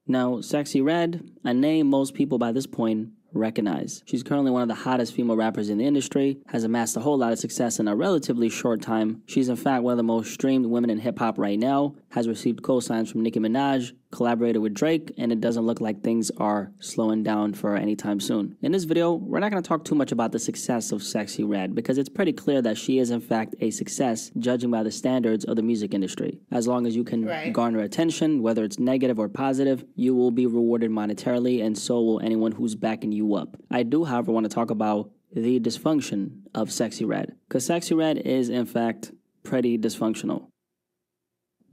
Now, Sexyy Red, a name most people by this point recognize. She's currently one of the hottest female rappers in the industry, has amassed a whole lot of success in a relatively short time. She's in fact one of the most streamed women in hip-hop right now, has received co-signs from Nicki Minaj, collaborated with Drake, and it doesn't look like things are slowing down for anytime soon. In this video, we're not going to talk too much about the success of Sexyy Red because it's pretty clear that she is in fact a success judging by the standards of the music industry. As long as you can garner attention, whether it's negative or positive, you will be rewarded monetarily, and so will anyone who's backing you up. I do, however, want to talk about the dysfunction of Sexyy Red, because Sexyy Red is in fact pretty dysfunctional.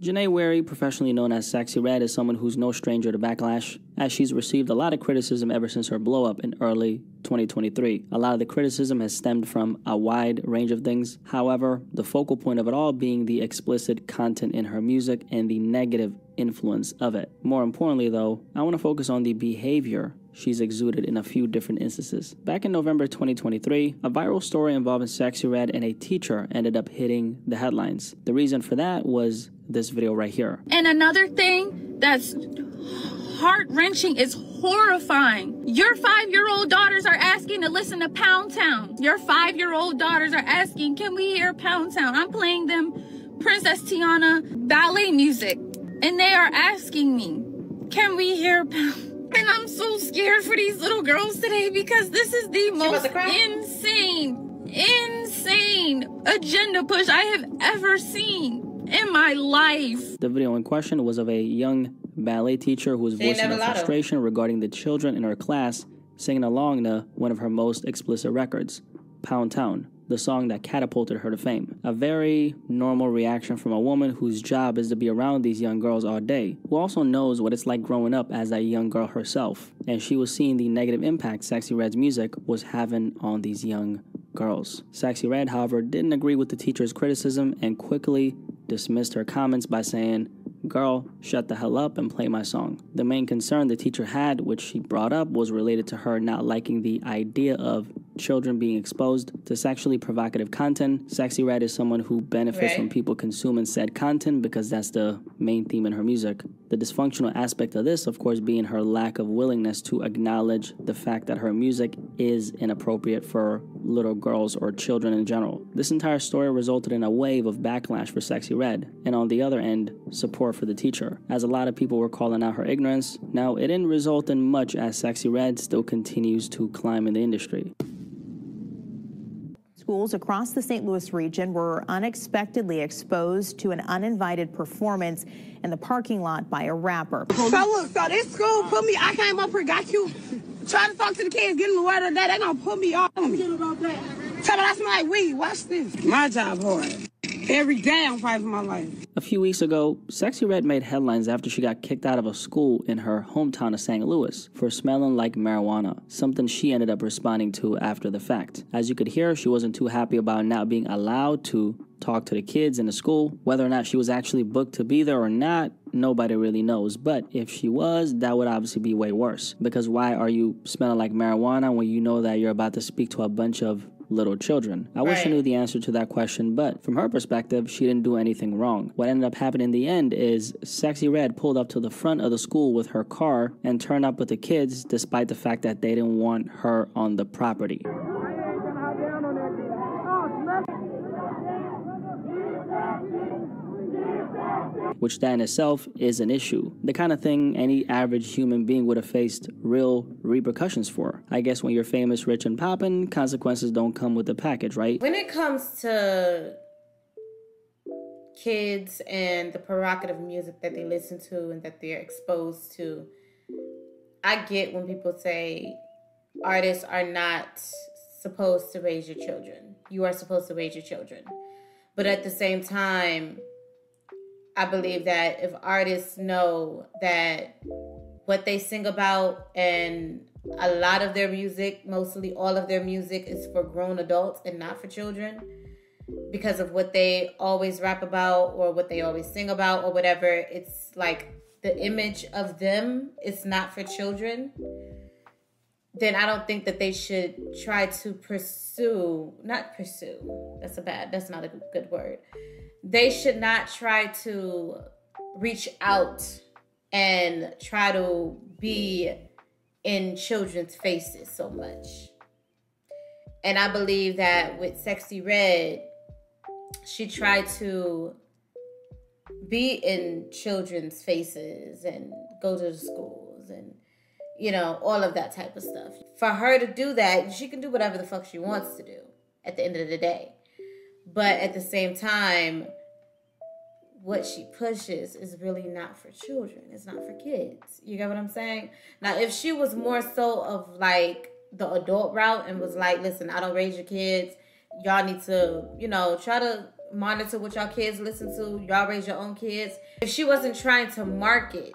Janae Wary, professionally known as Sexyy Red, is someone who's no stranger to backlash, as she's received a lot of criticism ever since her blow-up in early 2023. A lot of the criticism has stemmed from a wide range of things. However, the focal point of it all being the explicit content in her music and the negative influence of it. More importantly, though, I want to focus on the behavior she's exuded in a few different instances. Back in November 2023, a viral story involving Sexyy Red and a teacher ended up hitting the headlines. The reason for that was this video right here. And another thing that's heart-wrenching is horrifying. Your 5-year-old daughters are asking to listen to Pound Town. Your 5-year-old daughters are asking, can we hear Pound Town? I'm playing them Princess Tiana ballet music, and they are asking me, can we hear Pound? And I'm so scared for these little girls today because this is the most insane agenda push I have ever seen in my life. The video in question was of a young ballet teacher who was voicing her frustration regarding the children in her class singing along to one of her most explicit records, Pound Town, the song that catapulted her to fame. A very normal reaction from a woman whose job is to be around these young girls all day, who also knows what it's like growing up as a young girl herself, and she was seeing the negative impact Sexyy Red's music was having on these young girls. Sexyy Red, however, didn't agree with the teacher's criticism and quickly dismissed her comments by saying, "Girl, shut the hell up and play my song." The main concern the teacher had, which she brought up, was related to her not liking the idea of children being exposed to sexually provocative content. Sexyy Red is someone who benefits from people consuming said content because that's the main theme in her music. The dysfunctional aspect of this, of course, being her lack of willingness to acknowledge the fact that her music is inappropriate for little girls or children in general. This entire story resulted in a wave of backlash for Sexyy Red, and on the other end, support for the teacher, as a lot of people were calling out her ignorance. Now, it didn't result in much as Sexyy Red still continues to climb in the industry. Schools across the St. Louis region were unexpectedly exposed to an uninvited performance in the parking lot by a rapper. So look, so this school put me, I came up here, got you, trying to talk to the kids, getting the word of that, they gonna put me on me. Tell me I smell like weed, watch this. My job hard. Every day I'm fighting for my life. A few weeks ago, Sexyy Red made headlines after she got kicked out of a school in her hometown of St. Louis for smelling like marijuana, something she ended up responding to after the fact. As you could hear, she wasn't too happy about not being allowed to talk to the kids in the school. Whether or not she was actually booked to be there or not, nobody really knows. But if she was, that would obviously be way worse. Because why are you smelling like marijuana when you know that you're about to speak to a bunch of little children? I wish I knew the answer to that question, but from her perspective, she didn't do anything wrong. What ended up happening in the end is Sexyy Red pulled up to the front of the school with her car and turned up with the kids despite the fact that they didn't want her on the property. Which that in itself is an issue. The kind of thing any average human being would have faced real repercussions for. I guess when you're famous, rich, and poppin', consequences don't come with the package, right? When it comes to kids and the provocative music that they listen to and that they're exposed to, I get when people say artists are not supposed to raise your children. You are supposed to raise your children. But at the same time, I believe that if artists know that what they sing about and a lot of their music, mostly all of their music, is for grown adults and not for children because of what they always rap about or what they always sing about or whatever, it's like the image of them is not for children, then I don't think that they should try to that's not a good word. They should not try to reach out and try to be in children's faces so much. And I believe that with Sexyy Red, she tried to be in children's faces and go to the schools and, you know, all of that type of stuff. For her to do that, she can do whatever the fuck she wants to do at the end of the day. But at the same time, what she pushes is really not for children. It's not for kids. You get what I'm saying? Now, if she was more so of like the adult route and was like, listen, I don't raise your kids. Y'all need to, you know, try to monitor what y'all kids listen to. Y'all raise your own kids. If she wasn't trying to market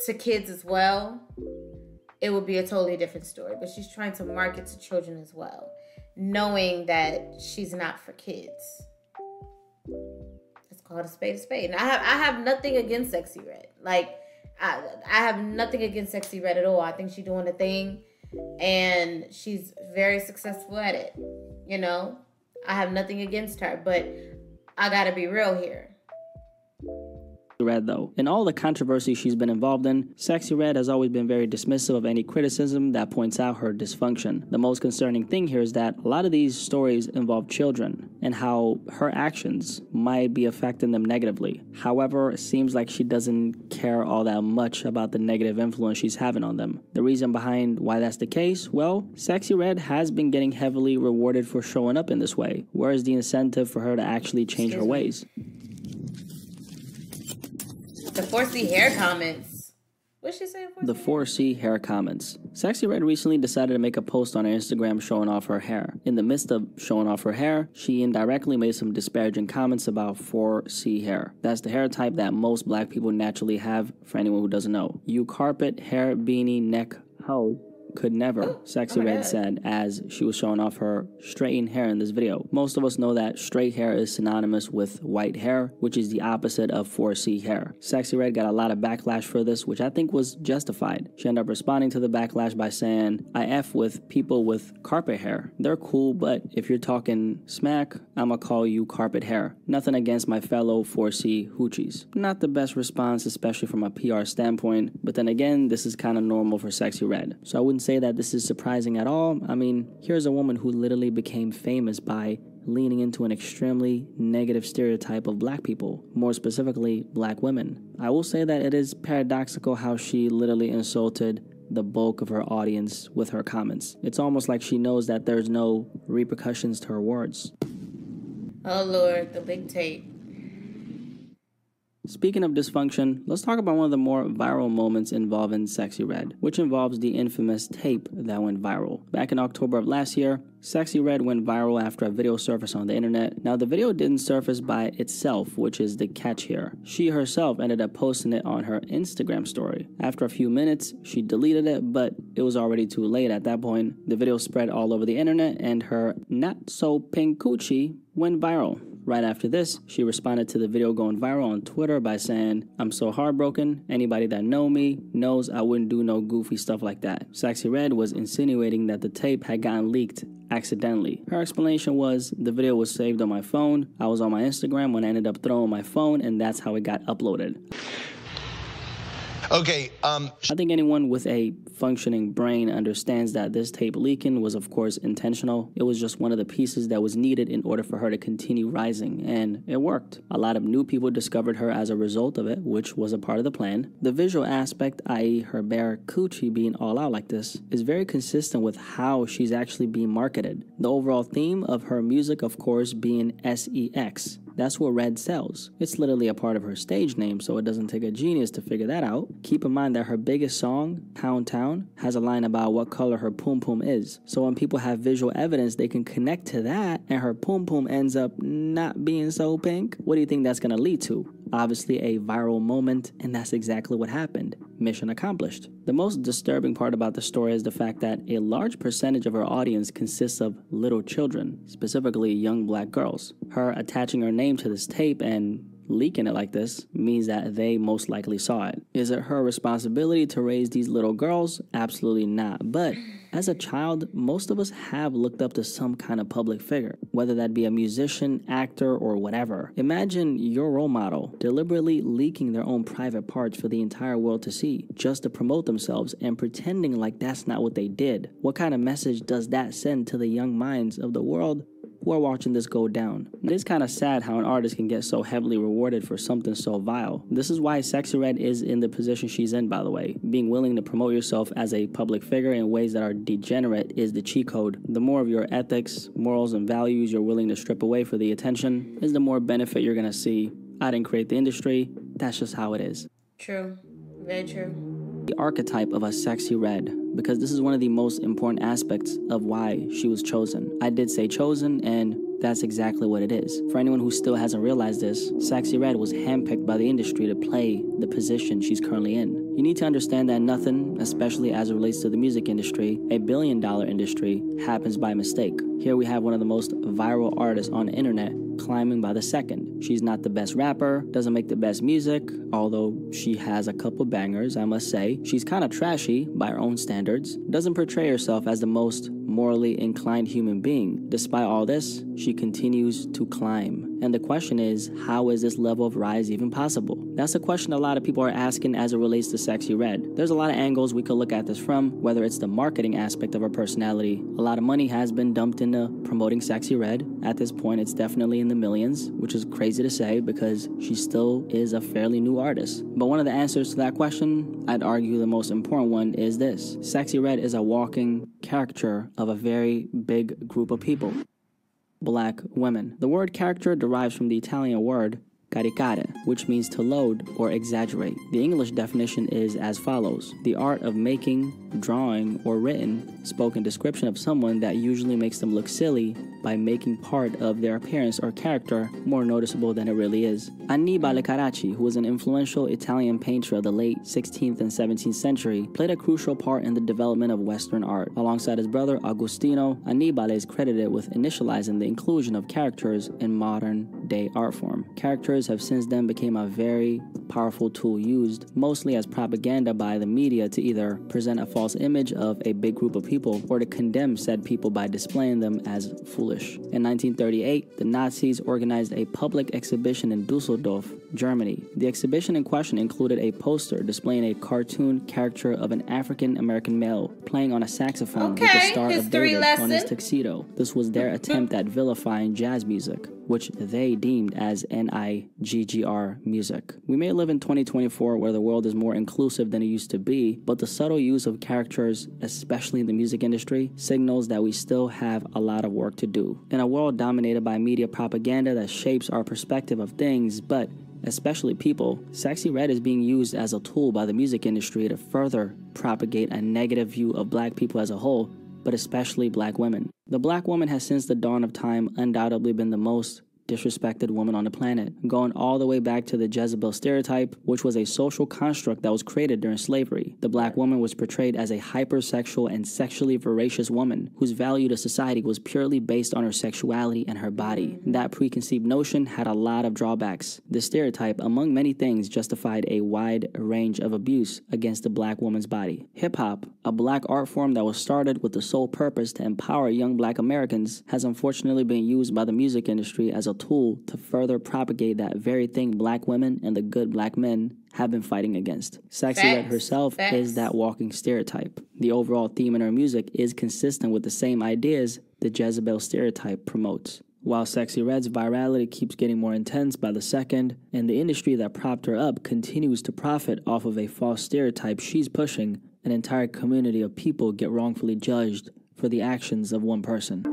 to kids as well, it would be a totally different story. But she's trying to market to children as well, knowing that she's not for kids. It's called a spade a spade. And I have nothing against Sexyy Red. Like, I have nothing against Sexyy Red at all. I think she's doing a thing, and she's very successful at it. You know, I have nothing against her, but I gotta be real here. Red, though. In all the controversy she's been involved in, Sexyy Red has always been very dismissive of any criticism that points out her dysfunction. The most concerning thing here is that a lot of these stories involve children and how her actions might be affecting them negatively. However, it seems like she doesn't care all that much about the negative influence she's having on them. The reason behind why that's the case, well, Sexyy Red has been getting heavily rewarded for showing up in this way. Where is the incentive for her to actually change her ways? The 4C hair comments. What'd she say? The 4C hair comments. Sexyy Red recently decided to make a post on her Instagram showing off her hair. In the midst of showing off her hair, she indirectly made some disparaging comments about 4C hair. That's the hair type that most black people naturally have, for anyone who doesn't know. You carpet, hair, beanie, neck, hoe could never, Sexyy Red said as she was showing off her straightened hair in this video. Most of us know that straight hair is synonymous with white hair, which is the opposite of 4C hair. Sexyy Red got a lot of backlash for this, which I think was justified. She ended up responding to the backlash by saying, I F with people with carpet hair. They're cool, but if you're talking smack, I'ma call you carpet hair. Nothing against my fellow 4C hoochies. Not the best response, especially from a PR standpoint, but then again, this is kind of normal for Sexyy Red. So I wouldn't say that this is surprising at all. I mean, here's a woman who literally became famous by leaning into an extremely negative stereotype of black people, more specifically black women. I will say that it is paradoxical how she literally insulted the bulk of her audience with her comments. It's almost like she knows that there's no repercussions to her words. Oh Lord, the big tape. Speaking of dysfunction, let's talk about one of the more viral moments involving Sexyy Red, which involves the infamous tape that went viral. Back in October of last year, Sexyy Red went viral after a video surfaced on the internet. Now, the video didn't surface by itself, which is the catch here. She herself ended up posting it on her Instagram story. After a few minutes, she deleted it, but it was already too late at that point. The video spread all over the internet, and her not-so-pink coochie went viral. Right after this, she responded to the video going viral on Twitter by saying, I'm so heartbroken. Anybody that know me knows I wouldn't do no goofy stuff like that. Sexyy Red was insinuating that the tape had gotten leaked accidentally. Her explanation was, the video was saved on my phone. I was on my Instagram when I ended up throwing my phone, and that's how it got uploaded. Okay, I think anyone with a functioning brain understands that this tape leaking was of course intentional. It was just one of the pieces that was needed in order for her to continue rising, and it worked. A lot of new people discovered her as a result of it, which was a part of the plan. The visual aspect, i.e. her bare coochie being all out like this, is very consistent with how she's actually being marketed. The overall theme of her music, of course, being SEX. That's what Red sells. It's literally a part of her stage name, so it doesn't take a genius to figure that out. Keep in mind that her biggest song, Pound Town, has a line about what color her pum pum is. So when people have visual evidence, they can connect to that, and her pum pum ends up not being so pink. What do you think that's gonna lead to? Obviously a viral moment, and that's exactly what happened. Mission accomplished. The most disturbing part about the story is the fact that a large percentage of her audience consists of little children, specifically young black girls. Her attaching her name to this tape and leaking it like this means that they most likely saw it. Is it her responsibility to raise these little girls? Absolutely not. But as a child, most of us have looked up to some kind of public figure, whether that be a musician, actor, or whatever. Imagine your role model deliberately leaking their own private parts for the entire world to see, just to promote themselves and pretending like that's not what they did. What kind of message does that send to the young minds of the world who are watching this go down? It is kind of sad how an artist can get so heavily rewarded for something so vile. This is why Sexyy Red is in the position she's in, by the way. Being willing to promote yourself as a public figure in ways that are degenerate is the cheat code. The more of your ethics, morals, and values you're willing to strip away for the attention is the more benefit you're going to see. I didn't create the industry. That's just how it is. True. Very true. The archetype of a Sexyy Red, because this is one of the most important aspects of why she was chosen. I did say chosen, and that's exactly what it is. For anyone who still hasn't realized this, Sexyy Red was handpicked by the industry to play the position she's currently in. You need to understand that nothing, especially as it relates to the music industry, a billion-dollar industry, happens by mistake. Here we have one of the most viral artists on the internet climbing by the second. She's not the best rapper, doesn't make the best music, although she has a couple bangers, I must say. She's kind of trashy by her own standards, doesn't portray herself as the most morally inclined human being. Despite all this, she continues to climb. And the question is, how is this level of rise even possible? That's a question a lot of people are asking as it relates to Sexyy Red. There's a lot of angles we could look at this from, whether it's the marketing aspect of her personality. A lot of money has been dumped into promoting Sexyy Red. At this point, it's definitely in the millions, which is crazy to say because she still is a fairly new artist. But one of the answers to that question, I'd argue the most important one, is this. Sexyy Red is a walking caricature of a very big group of people. Black women. The word caricature derives from the Italian word caricare, which means to load or exaggerate. The English definition is as follows: the art of making, drawing, or written spoken description of someone that usually makes them look silly by making part of their appearance or character more noticeable than it really is. Annibale Carracci, who was an influential Italian painter of the late 16th and 17th century, played a crucial part in the development of Western art. Alongside his brother Agostino, Annibale is credited with initializing the inclusion of characters in modern-day art form. Characters have since then become a very powerful tool used mostly as propaganda by the media to either present a false image of a big group of people or to condemn said people by displaying them as foolish. In 1938, the Nazis organized a public exhibition in Dusseldorf, Germany. The exhibition in question included a poster displaying a cartoon caricature of an African-American male playing on a saxophone with the Star of David on his tuxedo. This was their attempt at vilifying jazz music, which they deemed as NIGGR music. We may live in 2024 where the world is more inclusive than it used to be, but the subtle use of characters, especially in the music industry, signals that we still have a lot of work to do. In a world dominated by media propaganda that shapes our perspective of things, but especially people, Sexyy Red is being used as a tool by the music industry to further propagate a negative view of black people as a whole, but especially black women. The black woman has since the dawn of time undoubtedly been the most disrespected woman on the planet, going all the way back to the Jezebel stereotype, which was a social construct that was created during slavery. The black woman was portrayed as a hypersexual and sexually voracious woman whose value to society was purely based on her sexuality and her body. That preconceived notion had a lot of drawbacks. The stereotype, among many things, justified a wide range of abuse against the black woman's body. Hip-hop, a black art form that was started with the sole purpose to empower young black Americans, has unfortunately been used by the music industry as a tool to further propagate that very thing black women and the good black men have been fighting against. Sexyy Red herself is that walking stereotype. The overall theme in her music is consistent with the same ideas the Jezebel stereotype promotes. While Sexyy Red's virality keeps getting more intense by the second, and the industry that propped her up continues to profit off of a false stereotype she's pushing, an entire community of people get wrongfully judged for the actions of one person.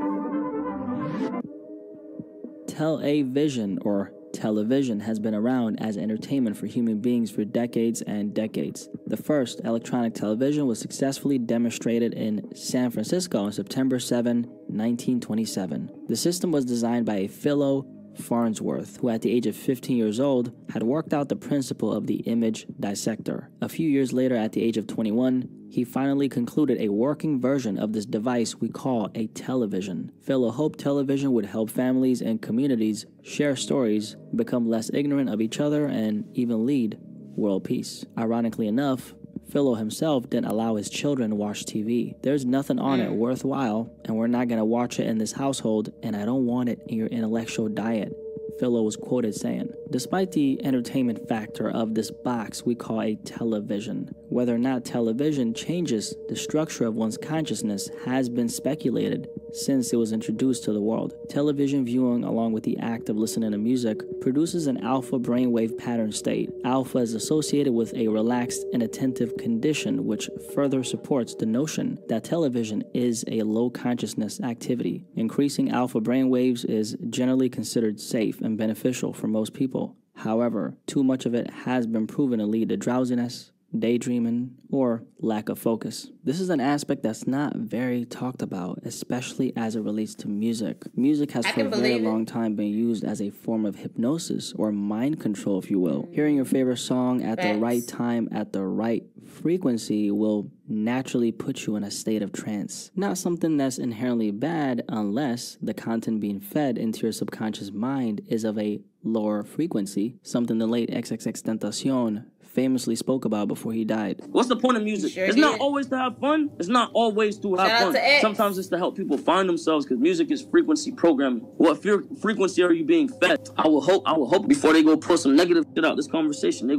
Television or television has been around as entertainment for human beings for decades and decades. The first electronic television was successfully demonstrated in San Francisco on September 7, 1927. The system was designed by a fellow Farnsworth, who at the age of 15 years old had worked out the principle of the image dissector. A few years later, at the age of 21, he finally concluded a working version of this device we call a television. Philo hoped television would help families and communities share stories, become less ignorant of each other, and even lead world peace. Ironically enough, Philo himself didn't allow his children to watch TV. There's nothing on it worthwhile, and we're not going to watch it in this household, and I don't want it in your intellectual diet, Philo was quoted saying. Despite the entertainment factor of this box we call a television, whether or not television changes the structure of one's consciousness has been speculated since it was introduced to the world. Television viewing, along with the act of listening to music, produces an alpha brainwave pattern state. Alpha is associated with a relaxed and attentive condition, which further supports the notion that television is a low consciousness activity. Increasing alpha brainwaves is generally considered safe and beneficial for most people. However, too much of it has been proven to lead to drowsiness, daydreaming, or lack of focus. This is an aspect that's not very talked about, especially as it relates to music. Music has for a very long time been used as a form of hypnosis or mind control, if you will. Hearing your favorite song at the right time, at the right frequency, will naturally put you in a state of trance. Not something that's inherently bad unless the content being fed into your subconscious mind is of a lower frequency, something the late XXXTentacion famously spoke about before he died. What's the point of music? It's not always to have fun. It's not always to have fun. Sometimes it's to help people find themselves, because music is frequency programming. What frequency are you being fed? I will hope before they go pull some negative shit out this conversation, they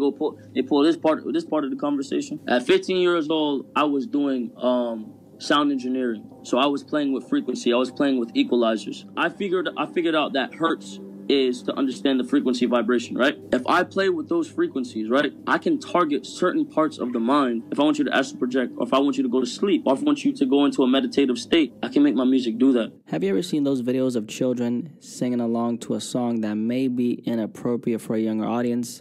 pull this part of the conversation. At 15 years old, I was doing sound engineering. So I was playing with frequency. I was playing with equalizers. I figured out that hertz is to understand the frequency vibration, right? If I play with those frequencies, right, I can target certain parts of the mind. If I want you to astral project, or if I want you to go to sleep, or if I want you to go into a meditative state, I can make my music do that. Have you ever seen those videos of children singing along to a song that may be inappropriate for a younger audience?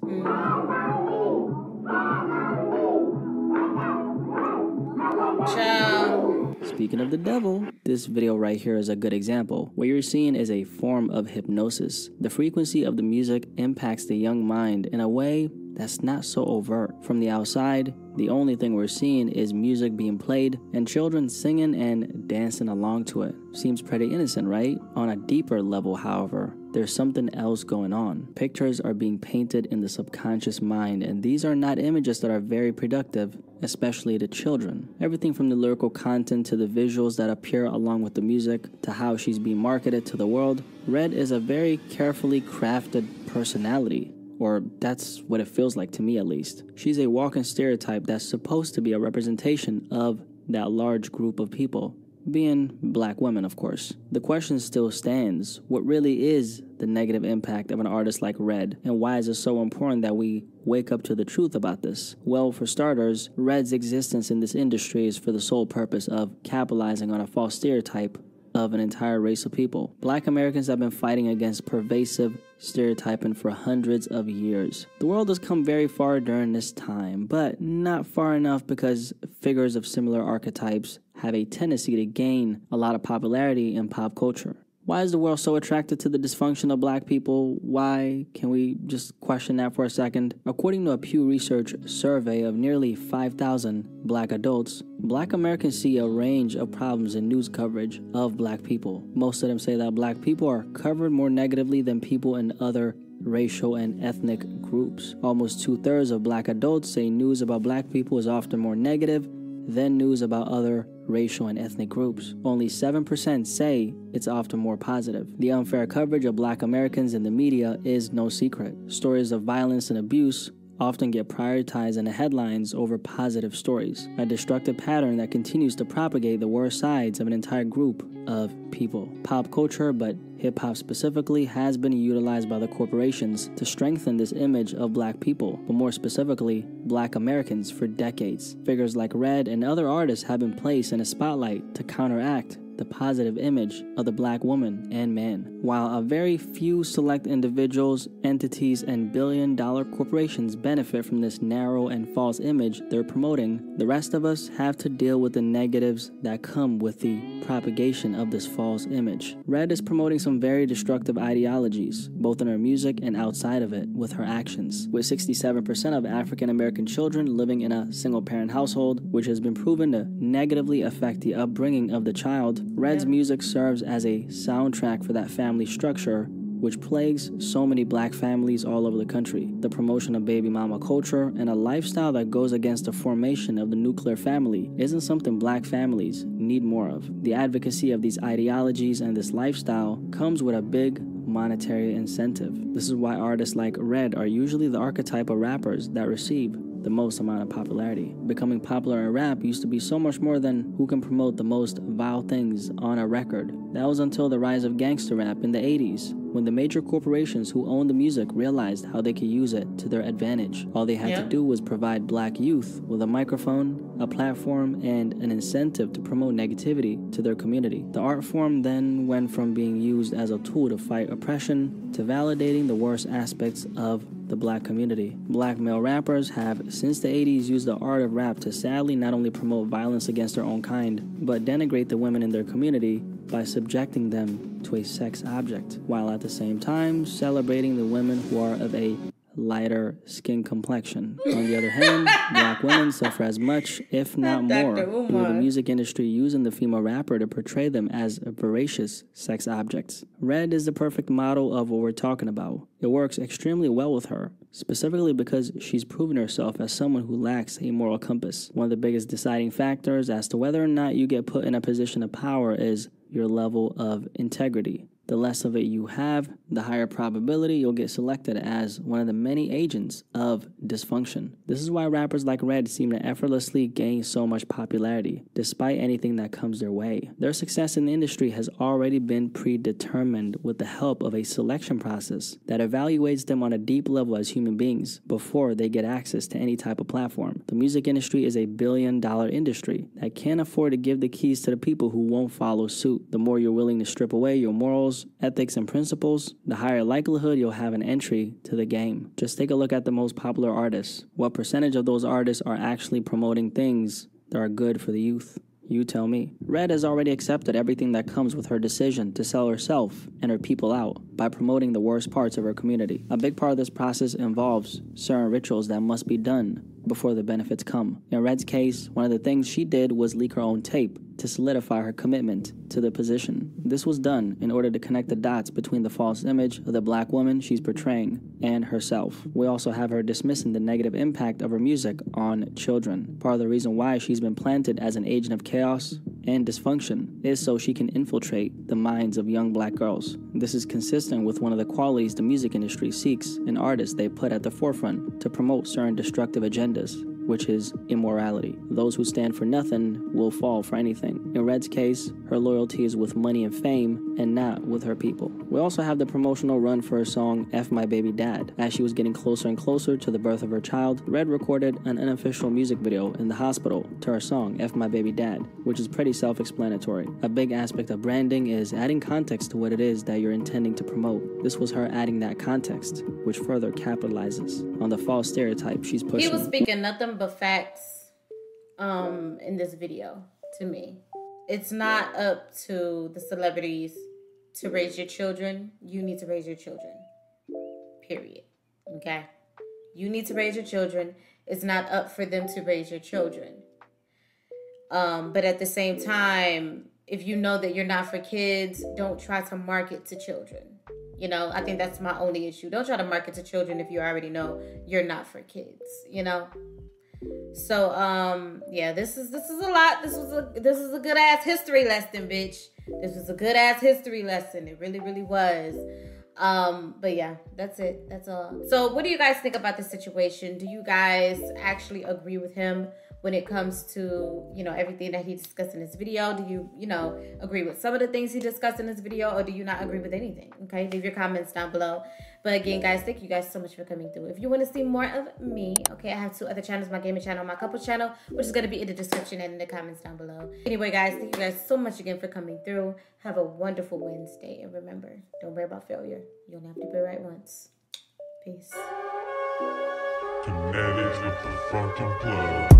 Speaking of the devil, this video right here is a good example. What you're seeing is a form of hypnosis. The frequency of the music impacts the young mind in a way that's not so overt. From the outside, the only thing we're seeing is music being played and children singing and dancing along to it. Seems pretty innocent, right? On a deeper level, however, there's something else going on. Pictures are being painted in the subconscious mind, and these are not images that are very productive, especially to children. Everything from the lyrical content to the visuals that appear along with the music to how she's being marketed to the world. Red is a very carefully crafted personality. Or that's what it feels like to me, at least. She's a walking stereotype that's supposed to be a representation of that large group of people, being black women, of course. The question still stands: what really is the negative impact of an artist like Red, and why is it so important that we wake up to the truth about this? Well, for starters, Red's existence in this industry is for the sole purpose of capitalizing on a false stereotype of an entire race of people. Black Americans have been fighting against pervasive stereotyping for hundreds of years. The world has come very far during this time, but not far enough because figures of similar archetypes have a tendency to gain a lot of popularity in pop culture. Why is the world so attracted to the dysfunction of black people? Why? Can we just question that for a second? According to a Pew Research survey of nearly 5,000 black adults, black Americans see a range of problems in news coverage of black people. Most of them say that black people are covered more negatively than people in other racial and ethnic groups. Almost 2/3 of black adults say news about black people is often more negative than news about other racial and ethnic groups. Only 7% say it's often more positive. The unfair coverage of black Americans in the media is no secret. Stories of violence and abuse often get prioritized in the headlines over positive stories, a destructive pattern that continues to propagate the worst sides of an entire group of people. Pop culture, but hip-hop specifically, has been utilized by the corporations to strengthen this image of black people, but more specifically, black Americans, for decades. Figures like Red and other artists have been placed in a spotlight to counteract the positive image of the black woman and man. While a very few select individuals, entities, and billion-dollar corporations benefit from this narrow and false image they're promoting, the rest of us have to deal with the negatives that come with the propagation of this false image. Red is promoting some very destructive ideologies, both in her music and outside of it, with her actions. With 67% of African American children living in a single-parent household, which has been proven to negatively affect the upbringing of the child, Red's music serves as a soundtrack for that family structure which plagues so many black families all over the country. The promotion of baby mama culture and a lifestyle that goes against the formation of the nuclear family isn't something black families need more of. The advocacy of these ideologies and this lifestyle comes with a big monetary incentive. This is why artists like Red are usually the archetype of rappers that receive the most amount of popularity. Becoming popular in rap used to be so much more than who can promote the most vile things on a record. That was until the rise of gangster rap in the 80s, when the major corporations who owned the music realized how they could use it to their advantage. All they had to do was provide black youth with a microphone, a platform, and an incentive to promote negativity to their community. The art form then went from being used as a tool to fight oppression to validating the worst aspects of the black community. Black male rappers have, since the 80s, used the art of rap to sadly not only promote violence against their own kind, but denigrate the women in their community by subjecting them to a sex object, while at the same time celebrating the women who are of a lighter skin complexion. On the other hand, black women suffer as much, if not more, through the music industry using the female rapper to portray them as voracious sex objects. Red is the perfect model of what we're talking about. It works extremely well with her, specifically because she's proven herself as someone who lacks a moral compass. One of the biggest deciding factors as to whether or not you get put in a position of power is your level of integrity. The less of it you have, the higher probability you'll get selected as one of the many agents of dysfunction. This is why rappers like Red seem to effortlessly gain so much popularity, despite anything that comes their way. Their success in the industry has already been predetermined with the help of a selection process that evaluates them on a deep level as human beings before they get access to any type of platform. The music industry is a billion-dollar industry that can't afford to give the keys to the people who won't follow suit. The more you're willing to strip away your morals, ethics, and principles, the higher likelihood you'll have an entry to the game. Just take a look at the most popular artists. What percentage of those artists are actually promoting things that are good for the youth? You tell me. Red has already accepted everything that comes with her decision to sell herself and her people out by promoting the worst parts of her community. A big part of this process involves certain rituals that must be done before the benefits come. In Red's case, one of the things she did was leak her own tape to solidify her commitment to the position. This was done in order to connect the dots between the false image of the black woman she's portraying and herself. We also have her dismissing the negative impact of her music on children. Part of the reason why she's been planted as an agent of chaos and dysfunction is so she can infiltrate the minds of young black girls. This is consistent with one of the qualities the music industry seeks in artists they put at the forefront to promote certain destructive agendas, which is immorality. Those who stand for nothing will fall for anything. In Red's case, her loyalty is with money and fame and not with her people. We also have the promotional run for her song F My Baby Dad. As she was getting closer and closer to the birth of her child, Red recorded an unofficial music video in the hospital to her song F My Baby Dad, which is pretty self-explanatory. A big aspect of branding is adding context to what it is that you're intending to promote. This was her adding that context, which further capitalizes on the false stereotype she's pushing. He was speaking nothing but facts in this video to me. It's not up to the celebrities to raise your children. You need to raise your children. Period. Okay? You need to raise your children. It's not up for them to raise your children. But at the same time, if you know that you're not for kids, don't try to market to children. You know, I think that's my only issue. Don't try to market to children if you already know you're not for kids, you know? So, yeah, this is a lot. This is a good ass history lesson, bitch. This was a good ass history lesson. It really, really was. But yeah, that's it. That's all. So what do you guys think about this situation? Do you guys actually agree with him when it comes to, you know, everything that he discussed in his video? Do you, you know, agree with some of the things he discussed in his video, or do you not agree with anything? Okay, leave your comments down below. But again, guys, thank you guys so much for coming through. If you want to see more of me, okay, I have 2 other channels, my gaming channel, my couple channel, which is going to be in the description and in the comments down below. Anyway, guys, thank you guys so much again for coming through. Have a wonderful Wednesday. And remember, don't worry about failure. You only have to be right once. Peace. Kinetics with the fucking plug.